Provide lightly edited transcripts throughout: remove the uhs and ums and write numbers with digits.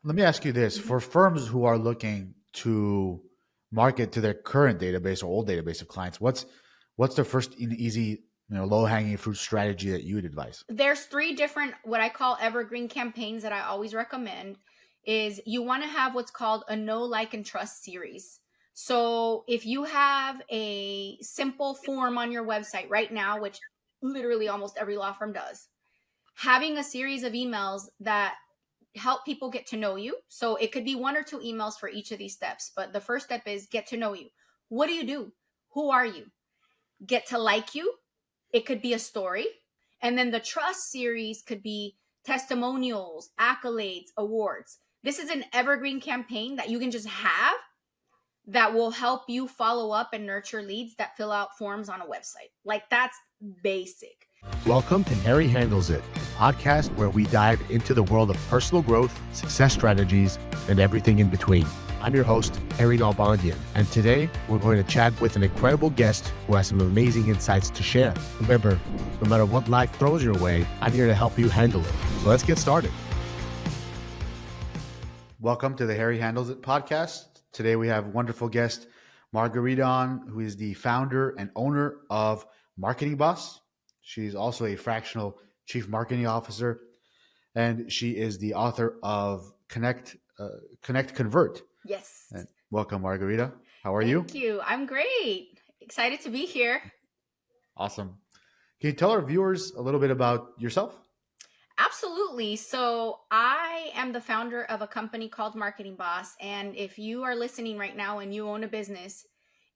let me ask you this: Mhm. for firms who are looking to market to their current database or old database of clients, what's the first and easy, low hanging fruit strategy that you would advise? There's three different, what I call evergreen campaigns that I always recommend. Is you want to have what's called a know, like, and trust series. So if you have a simple form on your website right now, which literally almost every law firm does, having a series of emails that help people get to know you. So it could be one or two emails for each of these steps. But the first step is get to know you. What do you do? Who are you? Get to like you. It could be a story. And then the trust series could be testimonials, accolades, awards. This is an evergreen campaign that you can just have that will help you follow up and nurture leads that fill out forms on a website. Like, that's basic. Welcome to Harry Handles It, the podcast where we dive into the world of personal growth, success strategies, and everything in between. I'm your host, Levin Nalbandyan, and today we're going to chat with an incredible guest who has some amazing insights to share. Remember, no matter what life throws your way, I'm here to help you handle it. So let's get started. Welcome to the Harry Handles It podcast. Today we have wonderful guest Margarita on, who is the founder and owner of Marketing Boss. She's also a fractional chief marketing officer, and she is the author of Connect Convert. Yes. And welcome, Margarita. How are Thank you? you. I'm great. Excited to be here. Awesome. Can you tell our viewers a little bit about yourself? Absolutely. So I am the founder of a company called Marketing Boss. And if you are listening right now and you own a business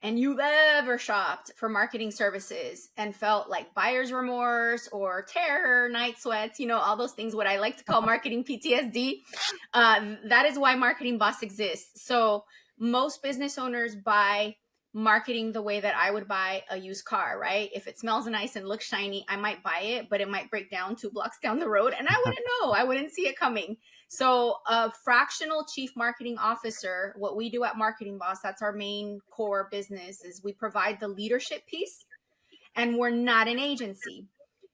and you've ever shopped for marketing services and felt like buyer's remorse or terror, night sweats, all those things, what I like to call marketing PTSD, that is why Marketing Boss exists. So most business owners buy marketing the way that I would buy a used car, right? If it smells nice and looks shiny, I might buy it, but it might break down 2 blocks down the road and I wouldn't know. I wouldn't see it coming. So a fractional chief marketing officer, what we do at Marketing Boss, that's our main core business, is we provide the leadership piece, and we're not an agency.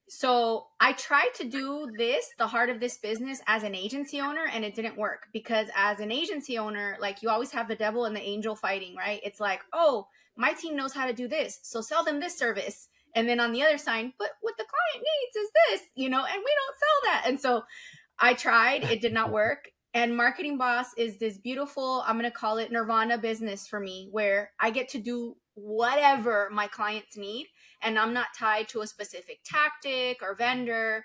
So I tried to do this, the heart of this business, as an agency owner, and it didn't work because as an agency owner, like, you always have the devil and the angel fighting, right? It's like, oh, my team knows how to do this, so sell them this service. And then on the other side, but what the client needs is this, and we don't sell that. And so I tried, it did not work. And Marketing Boss is this beautiful, I'm going to call it nirvana business for me, where I get to do whatever my clients need. And I'm not tied to a specific tactic or vendor.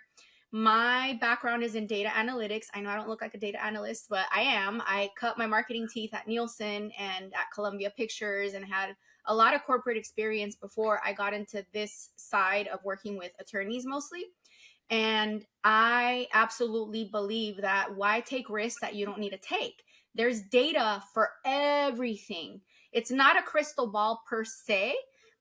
My background is in data analytics. I know I don't look like a data analyst, but I am. I cut my marketing teeth at Nielsen and at Columbia Pictures and had a lot of corporate experience before I got into this side of working with attorneys mostly. And I absolutely believe that why take risks that you don't need to take? There's data for everything. It's not a crystal ball per se,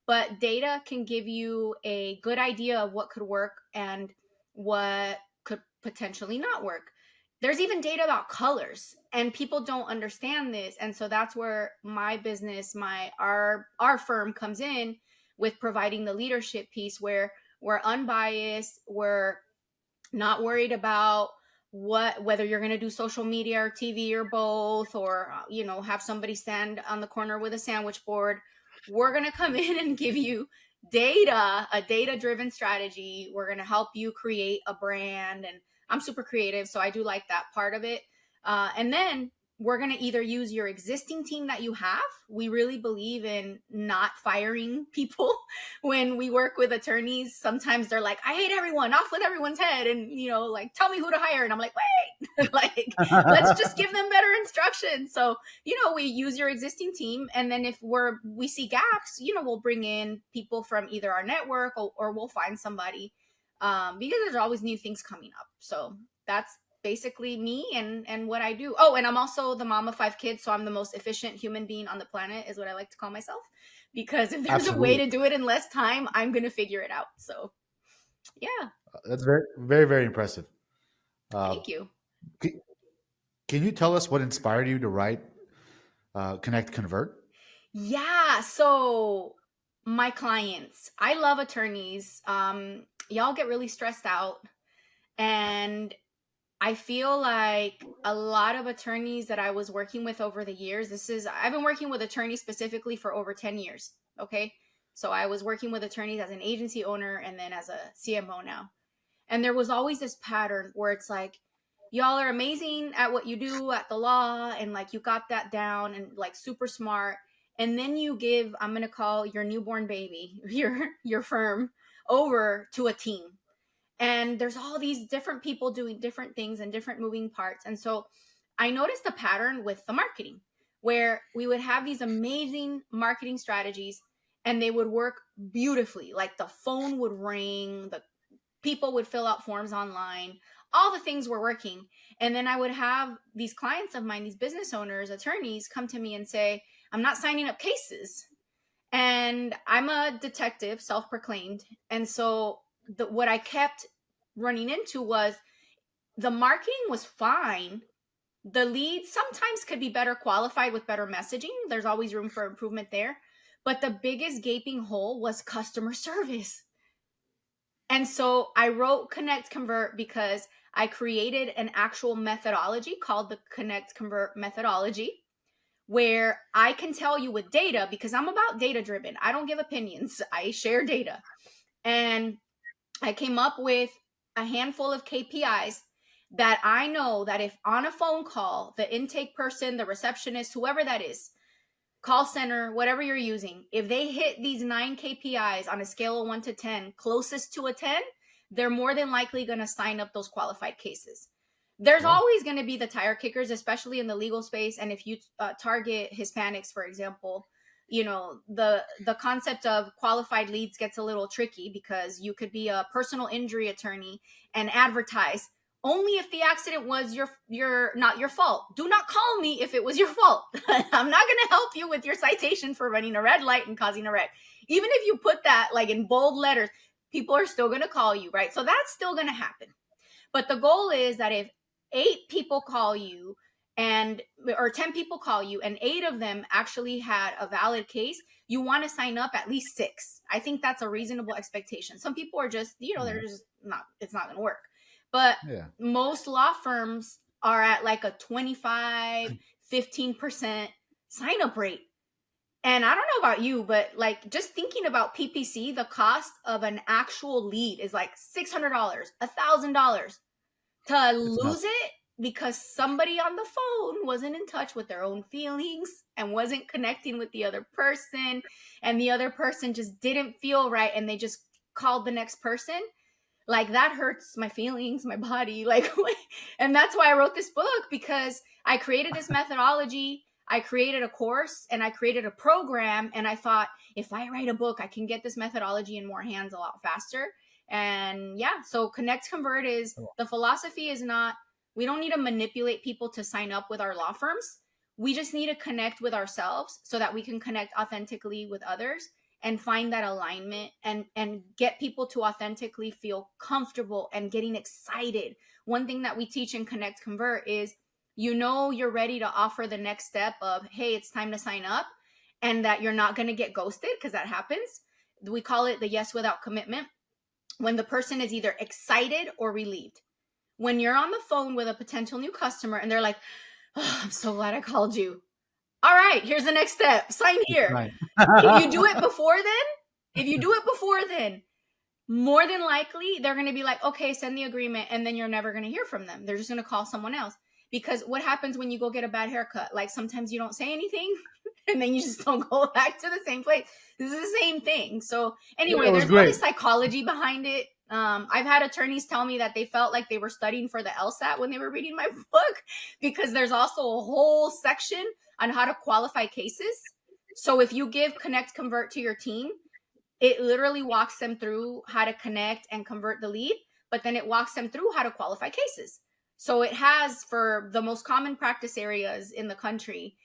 but data can give you a good idea of what could work and what could potentially not work. There's even data about colors, and people don't understand this. And so that's where my business, our firm comes in with providing the leadership piece, where we're unbiased. We're not worried about whether you're going to do social media or TV or both, or have somebody stand on the corner with a sandwich board. We're going to come in and give you data, a data driven strategy. We're going to help you create a brand, and I'm super creative, so I do like that part of it. And then we're going to either use your existing team that you have. We really believe in not firing people. When we work with attorneys, sometimes they're like, I hate everyone, off with everyone's head, and like, tell me who to hire. And I'm like, wait, like, let's just give them better instructions. So we use your existing team, and then if we see gaps, we'll bring in people from either our network, or we'll find somebody, because there's always new things coming up. So that's basically me and what I do. Oh, and I'm also the mom of 5 kids, so I'm the most efficient human being on the planet, is what I like to call myself, because if there's a way Absolutely. to do it in less time, I'm going to figure it out. So yeah. That's very, very, very impressive. Uh, Thank you. c- can you tell us what inspired you to write Connect Convert? Yeah. So my clients, I love attorneys. Y'all get really stressed out, and I feel like a lot of attorneys that I was working with over the years, I've been working with attorneys specifically for over 10 years. Okay. So I was working with attorneys as an agency owner and then as a CMO now. And there was always this pattern where it's like, y'all are amazing at what you do at the law and like you got that down and like super smart. And then you give, I'm going to call your newborn baby, your firm over to a team. And there's all these different people doing different things and different moving parts. And so I noticed a pattern with the marketing where we would have these amazing marketing strategies and they would work beautifully. Like the phone would ring, the people would fill out forms online, all the things were working. And then I would have these clients of mine, these business owners, attorneys come to me and say, I'm not signing up cases. And I'm a detective, self-proclaimed. And so what I kept running into was the marketing was fine. The leads sometimes could be better qualified with better messaging. There's always room for improvement there. But the biggest gaping hole was customer service. And so I wrote Connect Convert because I created an actual methodology called the Connect Convert methodology, where I can tell you with data, because I'm about data driven. I don't give opinions. I share data. And I came up with a handful of KPIs that I know that if on a phone call, the intake person, the receptionist, whoever that is, call center, whatever you're using, if they hit these 9 KPIs on a scale of 1 to 10, closest to a 10, they're more than likely going to sign up those qualified cases. There's always going to be the tire kickers, especially in the legal space. And if you target Hispanics, for example, you know, the concept of qualified leads gets a little tricky because you could be a personal injury attorney and advertise only if the accident was your not your fault. Do not call me if it was your fault. I'm not going to help you with your citation for running a red light and causing a wreck. Even if you put that like in bold letters, people are still going to call you, right? So that's still going to happen. But the goal is that if 8 people call you or 10 people call you and 8 of them actually had a valid case, you want to sign up at least 6. I think that's a reasonable expectation. Some people are just, they're just not, it's not going to work. But most law firms are at like a 25, 15% sign up rate. And I don't know about you, but like just thinking about PPC, the cost of an actual lead is like $600, $1,000 to lose it because somebody on the phone wasn't in touch with their own feelings and wasn't connecting with the other person. And the other person just didn't feel right. And they just called the next person. Like that hurts my feelings, my body. Like, and that's why I wrote this book, because I created this methodology. I created a course and I created a program. And I thought, if I write a book, I can get this methodology in more hands a lot faster. And yeah, so Connect Convert is, the philosophy is not, we don't need to manipulate people to sign up with our law firms. We just need to connect with ourselves so that we can connect authentically with others and find that alignment and get people to authentically feel comfortable and getting excited. One thing that we teach in Connect Convert is, you're ready to offer the next step of, hey, it's time to sign up, and that you're not going to get ghosted, because that happens. We call it the yes without commitment, when the person is either excited or relieved. When you're on the phone with a potential new customer and they're like, oh, I'm so glad I called you. All right, here's the next step. Sign here. Right. If you do it before then, more than likely, they're going to be like, okay, send the agreement. And then you're never going to hear from them. They're just going to call someone else. Because what happens when you go get a bad haircut? Like sometimes you don't say anything and then you just don't go back to the same place. This is the same thing. So anyway, there's really psychology behind it. I've had attorneys tell me that they felt like they were studying for the LSAT when they were reading my book, because there's also a whole section on how to qualify cases. So if you give Connect Convert to your team, it literally walks them through how to connect and convert the lead, but then it walks them through how to qualify cases. So it has, for the most common practice areas in the country,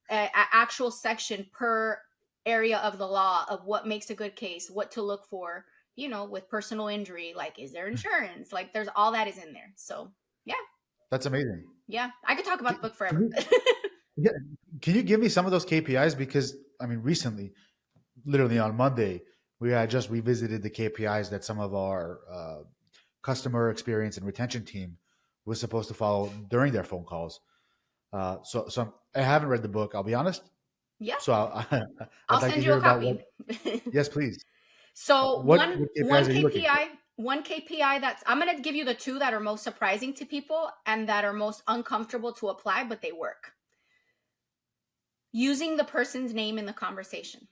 an actual section per area of the law of what makes a good case, what to look for, with personal injury, like, is there insurance? Like, there's all that is in there. So, yeah. That's amazing. Yeah. I could talk about the book forever. Can you give me some of those KPIs? Because, I mean, recently, literally on Monday, we had just revisited the KPIs that some of our customer experience and retention team was supposed to follow during their phone calls. So I haven't read the book. I'll be honest. Yeah, So I'll I'd like to send you hear a about what. copy. Yes, please. So What KPIs one are you looking for? KPI that's I'm going to give you the two that are most surprising to people and that are most uncomfortable to apply, but they work. Using the person's name in the conversation.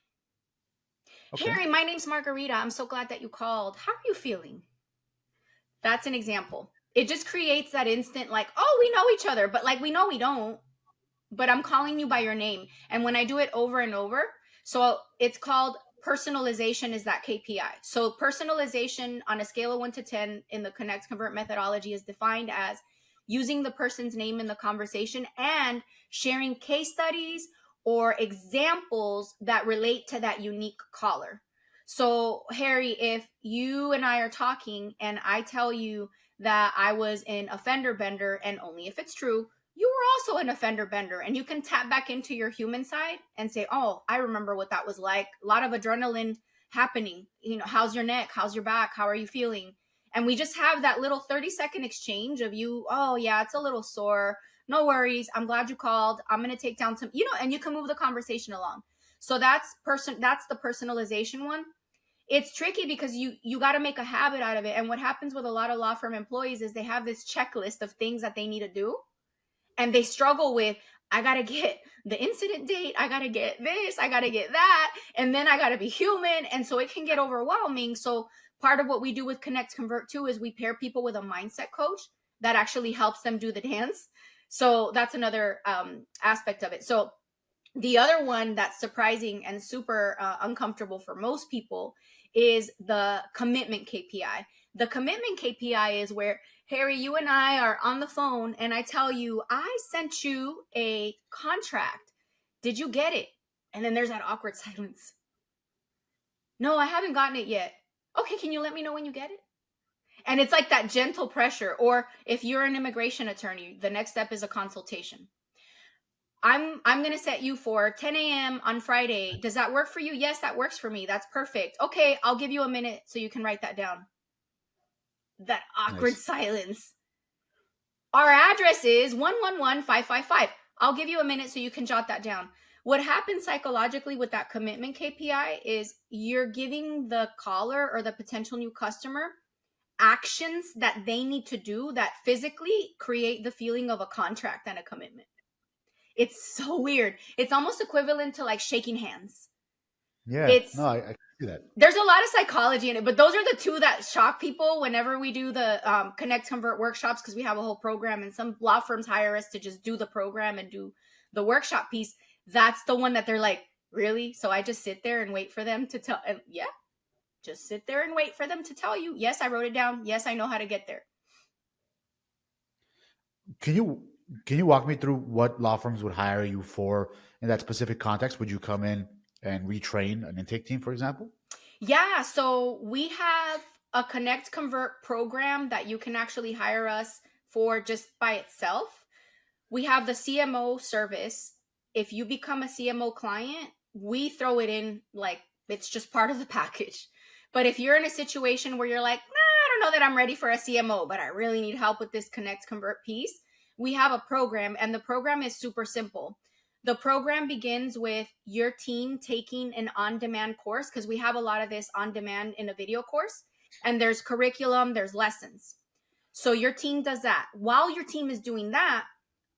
Okay. Harry, my name's Margarita. I'm so glad that you called. How are you feeling? That's an example. It just creates that instant, like, oh, we know each other, but like we know we don't. But I'm calling you by your name. And when I do it over and over, so it's called personalization is that KPI. So personalization on a scale of 1 to 10 in the Connect Convert methodology is defined as using the person's name in the conversation and sharing case studies or examples that relate to that unique caller. So, Harry, if you and I are talking and I tell you that I was in a fender bender, and only if it's true, you were also an offender bender, and you can tap back into your human side and say, oh, I remember what that was like. A lot of adrenaline happening. How's your neck? How's your back? How are you feeling? And we just have that little 30-second exchange of you, oh yeah, it's a little sore. No worries. I'm glad you called. I'm going to take down some, and you can move the conversation along. So that's the personalization one. It's tricky because you got to make a habit out of it. And what happens with a lot of law firm employees is they have this checklist of things that they need to do. And they struggle with, I got to get the incident date. I got to get this. I got to get that. And then I got to be human. And so it can get overwhelming. So part of what we do with Connect Convert too is we pair people with a mindset coach that actually helps them do the dance. So that's another aspect of it. So the other one that's surprising and super uncomfortable for most people is the commitment KPI. The commitment KPI is where, Harry, you and I are on the phone and I tell you, I sent you a contract. Did you get it? And then there's that awkward silence. No, I haven't gotten it yet. Okay, can you let me know when you get it? And it's like that gentle pressure. Or if you're an immigration attorney, the next step is a consultation. I'm going to set you for 10 a.m. on Friday. Does that work for you? Yes, that works for me. That's perfect. Okay, I'll give you a minute so you can write that down. That awkward silence. Our address is 111555. I'll give you a minute so you can jot that down. What happens psychologically with that commitment KPI is you're giving the caller or the potential new customer actions that they need to do that physically create the feeling of a contract and a commitment. It's so weird. It's almost equivalent to like shaking hands. Yeah, I can see that. There's a lot of psychology in it, but those are the two that shock people whenever we do the Connect Convert workshops, because we have a whole program and some law firms hire us to just do the program and do the workshop piece. That's the one that they're like, really? So I just sit there and wait for them to tell. And yeah, just sit there and wait for them to tell you. Yes, I wrote it down. Yes, I know how to get there. Can you walk me through what law firms would hire you for in that specific context? Would you come in and retrain an intake team, for example? Yeah, so we have a Connect Convert program that you can actually hire us for just by itself. We have the CMO service. If you become a CMO client, we throw it in like it's just part of the package. But if you're in a situation where you're like, nah, I don't know that I'm ready for a CMO, but I really need help with this Connect Convert piece, we have a program, and the program is super simple. The program begins with your team taking an on-demand course, because we have a lot of this on-demand in a video course, and there's curriculum, there's lessons. So your team does that. While your team is doing that,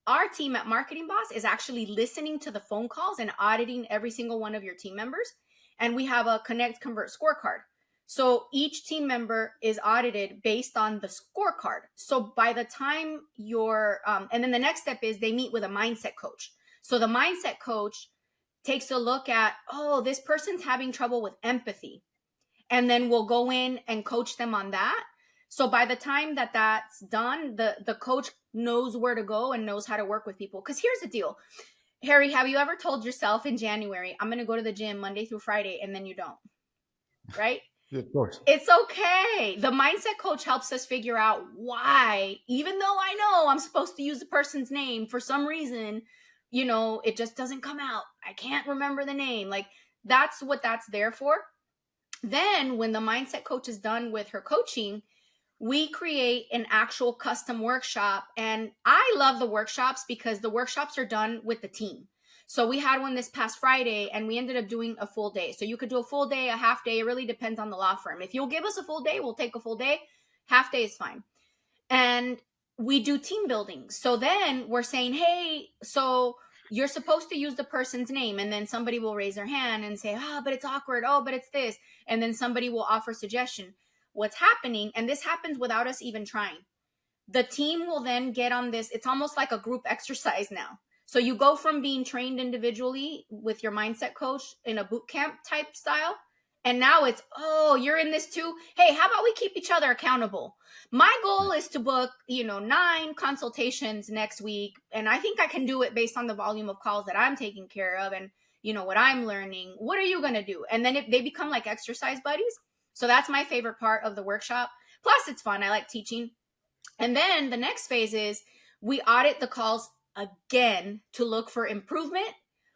our team at Marketing Boss is actually listening to the phone calls and auditing every single one of your team members. And we have a Connect Convert scorecard. So each team member is audited based on the scorecard. So by the time and then the next step is they meet with a mindset coach. So the mindset coach takes a look at, oh, this person's having trouble with empathy. And then we'll go in and coach them on that. So by the time that that's done, the coach knows where to go and knows how to work with people. Because here's the deal. Harry, have you ever told yourself in January, I'm going to go to the gym Monday through Friday, and then you don't? Right? Of course. It's okay. The mindset coach helps us figure out why, even though I know I'm supposed to use the person's name, for some reason, it just doesn't come out. I can't remember the name. Like, that's what that's there for. Then when the mindset coach is done with her coaching, we create an actual custom workshop. And I love the workshops because the workshops are done with the team. So we had one this past Friday and we ended up doing a full day. So you could do a full day, a half day. It really depends on the law firm. If you'll give us a full day, we'll take a full day. Half day is fine. And we do team building. So then we're saying, hey, so you're supposed to use the person's name. And then somebody will raise their hand and say, oh, but it's awkward. Oh, but it's this. And then somebody will offer suggestion. What's happening, and this happens without us even trying, the team will then get on this. It's almost like a group exercise now. So you go from being trained individually with your mindset coach in a boot camp type style. And now it's, oh, you're in this too. Hey, how about we keep each other accountable? My goal is to book, 9 consultations next week. And I think I can do it based on the volume of calls that I'm taking care of and, what I'm learning. What are you going to do? And then they become like exercise buddies. So that's my favorite part of the workshop. Plus, it's fun. I like teaching. And then the next phase is we audit the calls again to look for improvement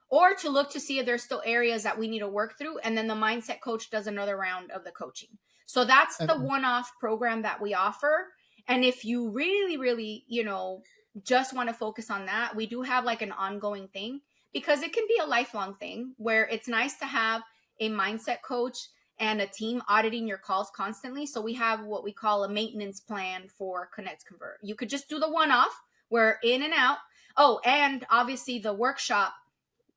or to look to see if there's still areas that we need to work through. And then the mindset coach does another round of the coaching. So that's the one-off program that we offer. And if you really, really, just want to focus on that, we do have like an ongoing thing because it can be a lifelong thing where it's nice to have a mindset coach and a team auditing your calls constantly. So we have what we call a maintenance plan for Connect Convert. You could just do the one-off where in and out. Oh, and obviously the workshop,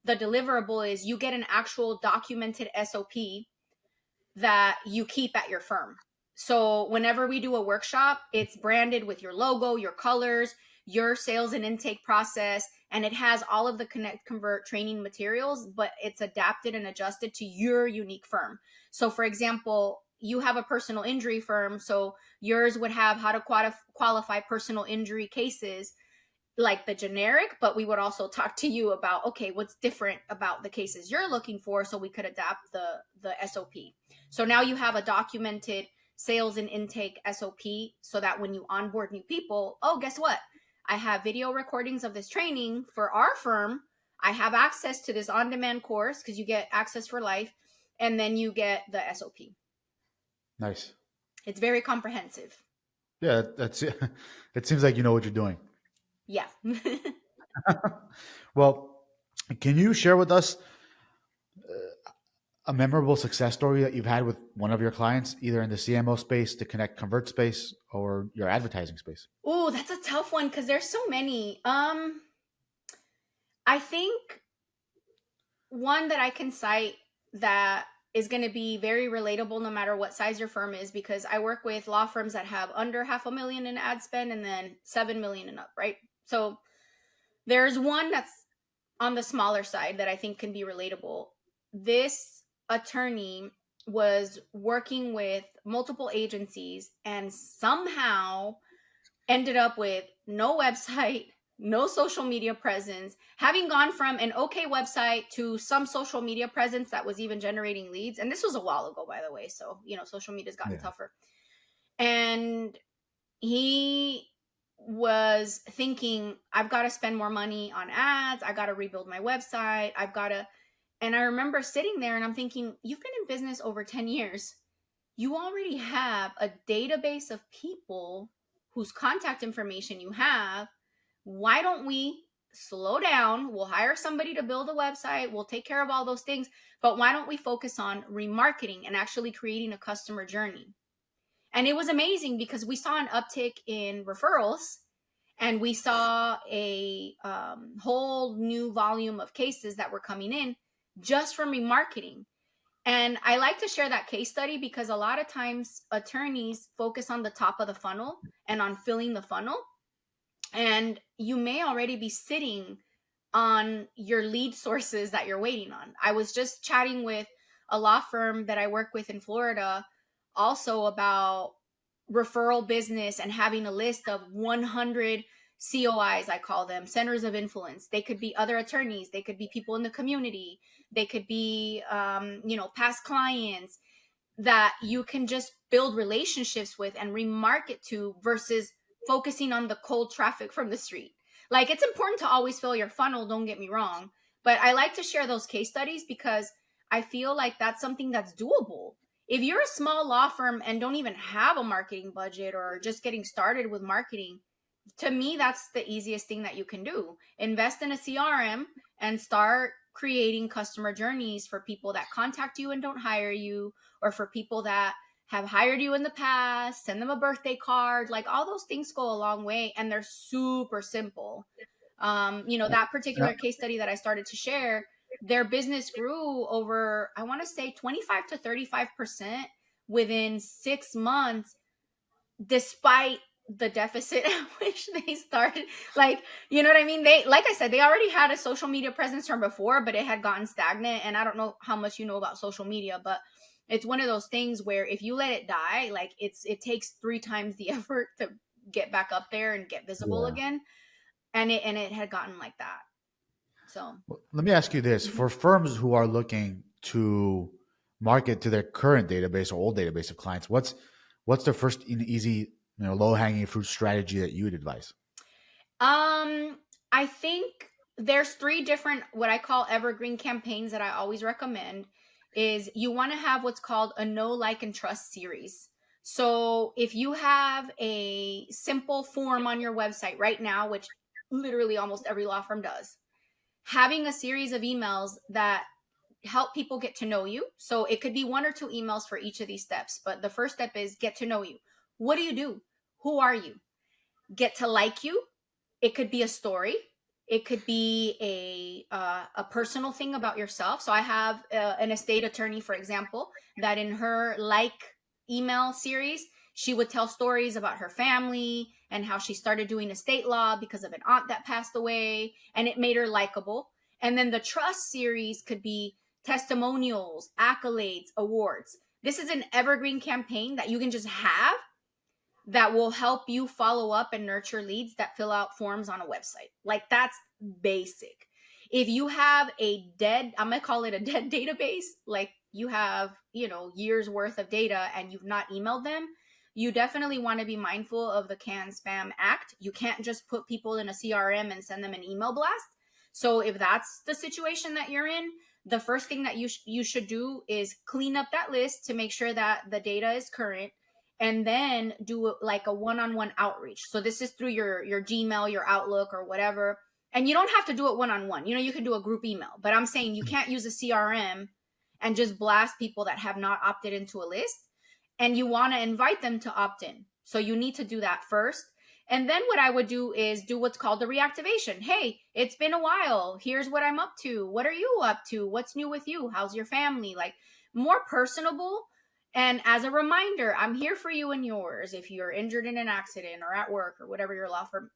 the deliverable is you get an actual documented SOP that you keep at your firm. So whenever we do a workshop, it's branded with your logo, your colors, your sales and intake process, and it has all of the Connect Convert training materials, but it's adapted and adjusted to your unique firm. So for example, you have a personal injury firm, so yours would have how to qualify personal injury cases like the generic, but we would also talk to you about, okay, what's different about the cases you're looking for so we could adapt the SOP. So now you have a documented sales and intake SOP so that when you onboard new people, oh, guess what? I have video recordings of this training for our firm. I have access to this on-demand course because you get access for life. And then you get the SOP. Nice. It's very comprehensive. Yeah, that's it. It seems like you know what you're doing. Yeah. Well, can you share with us a memorable success story that you've had with one of your clients, either in the CMO space, the Connect Convert space, or your advertising space? Oh, that's a tough one because there's so many. I think one that I can cite that is going to be very relatable no matter what size your firm is, because I work with law firms that have under $500,000 in ad spend and then 7 million and up, right? So there's one that's on the smaller side that I think can be relatable. This attorney was working with multiple agencies and somehow ended up with no website, no social media presence, having gone from an okay website to some social media presence that was even generating leads. And this was a while ago, by the way. So, social media's gotten tougher. And he was thinking, I've got to spend more money on ads. I got to rebuild my website. And I remember sitting there and I'm thinking, you've been in business over 10 years. You already have a database of people whose contact information you have. Why don't we slow down? We'll hire somebody to build a website. We'll take care of all those things. But why don't we focus on remarketing and actually creating a customer journey? And it was amazing because we saw an uptick in referrals and we saw a whole new volume of cases that were coming in just from remarketing. And I like to share that case study because a lot of times attorneys focus on the top of the funnel and on filling the funnel. And you may already be sitting on your lead sources that you're waiting on. I was just chatting with a law firm that I work with in Florida also about referral business and having a list of 100 COIs, I call them, centers of influence. They could be other attorneys. They could be people in the community. They could be, past clients that you can just build relationships with and remarket to versus focusing on the cold traffic from the street. Like, it's important to always fill your funnel, don't get me wrong, but I like to share those case studies because I feel like that's something that's doable. If you're a small law firm and don't even have a marketing budget or just getting started with marketing, to me, that's the easiest thing that you can do. Invest in a CRM and start creating customer journeys for people that contact you and don't hire you, or for people that have hired you in the past. Send them a birthday card. Like, all those things go a long way, and they're super simple. That particular case study that I started to share, their business grew over, I want to say 25 to 35% within 6 months, despite the deficit at which they started. Like, you know what I mean? They, like I said, they already had a social media presence from before, but it had gotten stagnant. And I don't know how much you know about social media, but it's one of those things where if you let it die, like, it takes 3 times the effort to get back up there and get visible again. And it had gotten like that. So Let me ask you this: Mhm. for firms who are looking to market to their current database or old database of clients, what's the first easy, low hanging fruit strategy that you would advise? I think there's 3 different, what I call evergreen campaigns, that I always recommend. Is you want to have what's called a know, like, and trust series. So if you have a simple form on your website right now, which literally almost every law firm does, having a series of emails that help people get to know you. So it could be 1 or 2 emails for each of these steps. But the first step is get to know you. What do you do? Who are you? Get to like you. It could be a story. It could be a personal thing about yourself. So I have an estate attorney, for example, that in her like email series, she would tell stories about her family and how she started doing estate law because of an aunt that passed away, and it made her likable. And then the trust series could be testimonials, accolades, awards. This is an evergreen campaign that you can just have, that will help you follow up and nurture leads that fill out forms on a website. Like, that's basic. If you have a dead, I'm going to call it a dead database, like you have, years worth of data and you've not emailed them, you definitely want to be mindful of the Can Spam Act. You can't just put people in a CRM and send them an email blast. So if that's the situation that you're in, the first thing that you should do is clean up that list to make sure that the data is current, and then do like a one-on-one outreach. So this is through your Gmail, your Outlook, or whatever. And you don't have to do it one-on-one. You can do a group email, but I'm saying you can't use a CRM and just blast people that have not opted into a list. And you want to invite them to opt in. So you need to do that first. And then what I would do is do what's called the reactivation. Hey, it's been a while. Here's what I'm up to. What are you up to? What's new with you? How's your family? Like, more personable. And as a reminder, I'm here for you and yours if you're injured in an accident or at work or whatever your law firm,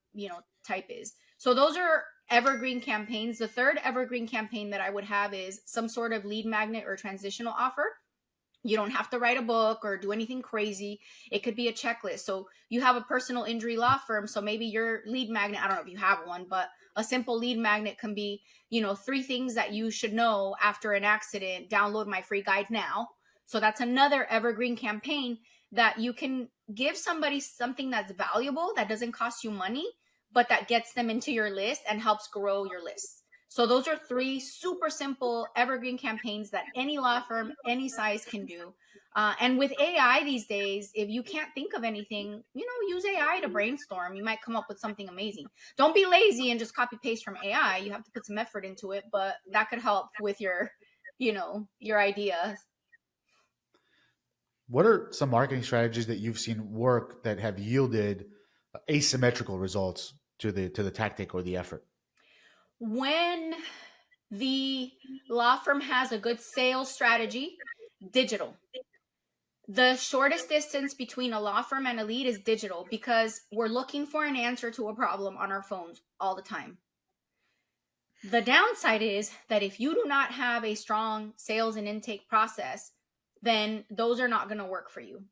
type is. So those are evergreen campaigns. The third evergreen campaign that I would have is some sort of lead magnet or transitional offer. You don't have to write a book or do anything crazy. It could be a checklist. So you have a personal injury law firm. So maybe your lead magnet, I don't know if you have one, but a simple lead magnet can be, 3 things that you should know after an accident. Download my free guide now. So that's another evergreen campaign that you can give somebody something that's valuable, that doesn't cost you money, but that gets them into your list and helps grow your list. So those are 3 super simple evergreen campaigns that any law firm, any size can do. And with AI these days, if you can't think of anything, use AI to brainstorm. You might come up with something amazing. Don't be lazy and just copy paste from AI. You have to put some effort into it, but that could help with your ideas. What are some marketing strategies that you've seen work that have yielded asymmetrical results to the tactic or the effort? When the law firm has a good sales strategy, digital. The shortest distance between a law firm and a lead is digital, because we're looking for an answer to a problem on our phones all the time. The downside is that if you do not have a strong sales and intake process, then those are not going to work for you.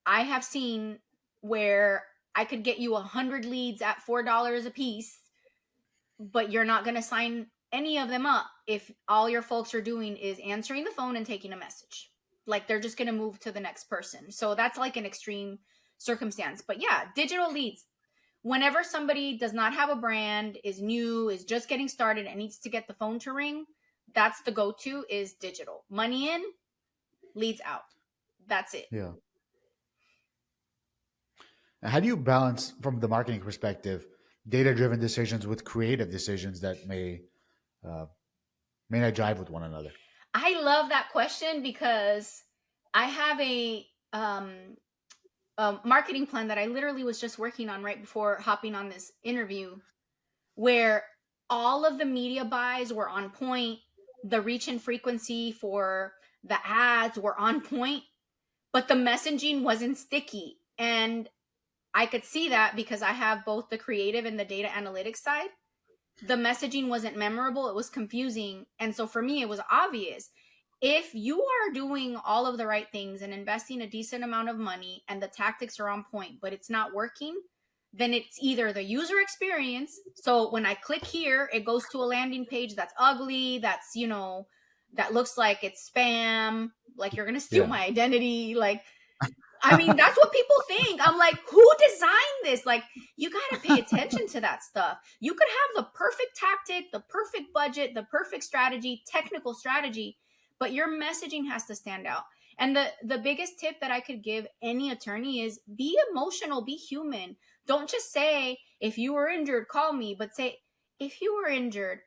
I have seen where I could get you 100 leads at $4 a piece, but you're not going to sign any of them up if all your folks are doing is answering the phone and taking a message. Like, they're just going to move to the next person. So that's like an extreme circumstance. But yeah, digital leads. Whenever somebody does not have a brand, is new, is just getting started, and needs to get the phone to ring, that's the go-to, is digital. Money in, leads out. That's it. Yeah. And how do you balance, from the marketing perspective, data-driven decisions with creative decisions that uh, may not jive with one another? I love that question because I have a marketing plan that I literally was just working on right before hopping on this interview, where all of the media buys were on point, the reach and frequency for the ads were on point, but the messaging wasn't sticky. And I could see that because I have both the creative and the data analytics side. The messaging wasn't memorable, it was confusing. And so for me, it was obvious. If you are doing all of the right things and investing a decent amount of money and the tactics are on point, but it's not working, then it's either the user experience. So when I click here, it goes to a landing page that's ugly, that's, that looks like it's spam, like you're going to steal my identity. Like, I mean, that's what people think. I'm like, who designed this? Like, you got to pay attention to that stuff. You could have the perfect tactic, the perfect budget, the perfect strategy, technical strategy, but your messaging has to stand out. And the biggest tip that I could give any attorney is be emotional, be human. Don't just say, if you were injured, call me, but say, if you were injured,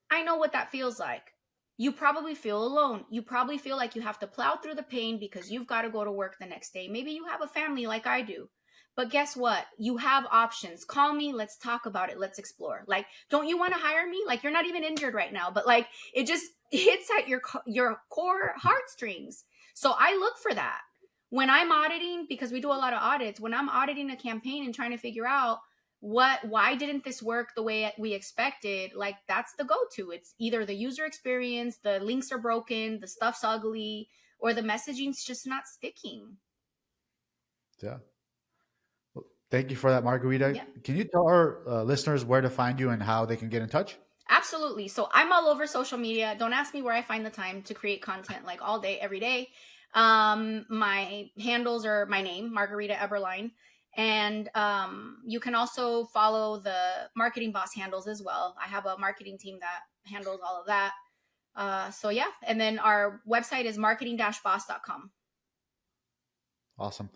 I know what that feels like. You probably feel alone. You probably feel like you have to plow through the pain because you've got to go to work the next day. Maybe you have a family like I do. But guess what? You have options. Call me. Let's talk about it. Let's explore. Like, don't you want to hire me? Like, you're not even injured right now, but like, it just hits at your core heartstrings. So I look for that. When I'm auditing, because we do a lot of audits, when I'm auditing a campaign and trying to figure out why didn't this work the way we expected, like, that's the go-to. It's either the user experience, the links are broken, the stuff's ugly, or the messaging's just not sticking. Yeah. Well, thank you for that, Margarita. Yeah. Can you tell our listeners where to find you and how they can get in touch? Absolutely. So I'm all over social media. Don't ask me where I find the time to create content, like all day, every day. My handles are my name, Margarita Eberline. And you can also follow the Marketing Boss handles as well. I have a marketing team that handles all of that. So yeah, and then our website is marketing-boss.com. Awesome.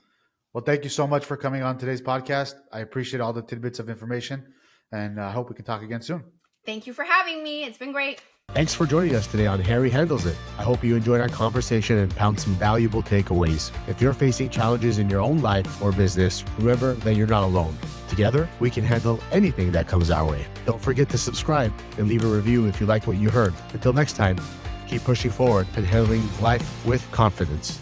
Well, thank you so much for coming on today's podcast. I appreciate all the tidbits of information, and I hope we can talk again soon. Thank you for having me. It's been great. Thanks for joining us today on Harry Handles It. I hope you enjoyed our conversation and found some valuable takeaways. If you're facing challenges in your own life or business, remember that you're not alone. Together, we can handle anything that comes our way. Don't forget to subscribe and leave a review if you liked what you heard. Until next time, keep pushing forward and handling life with confidence.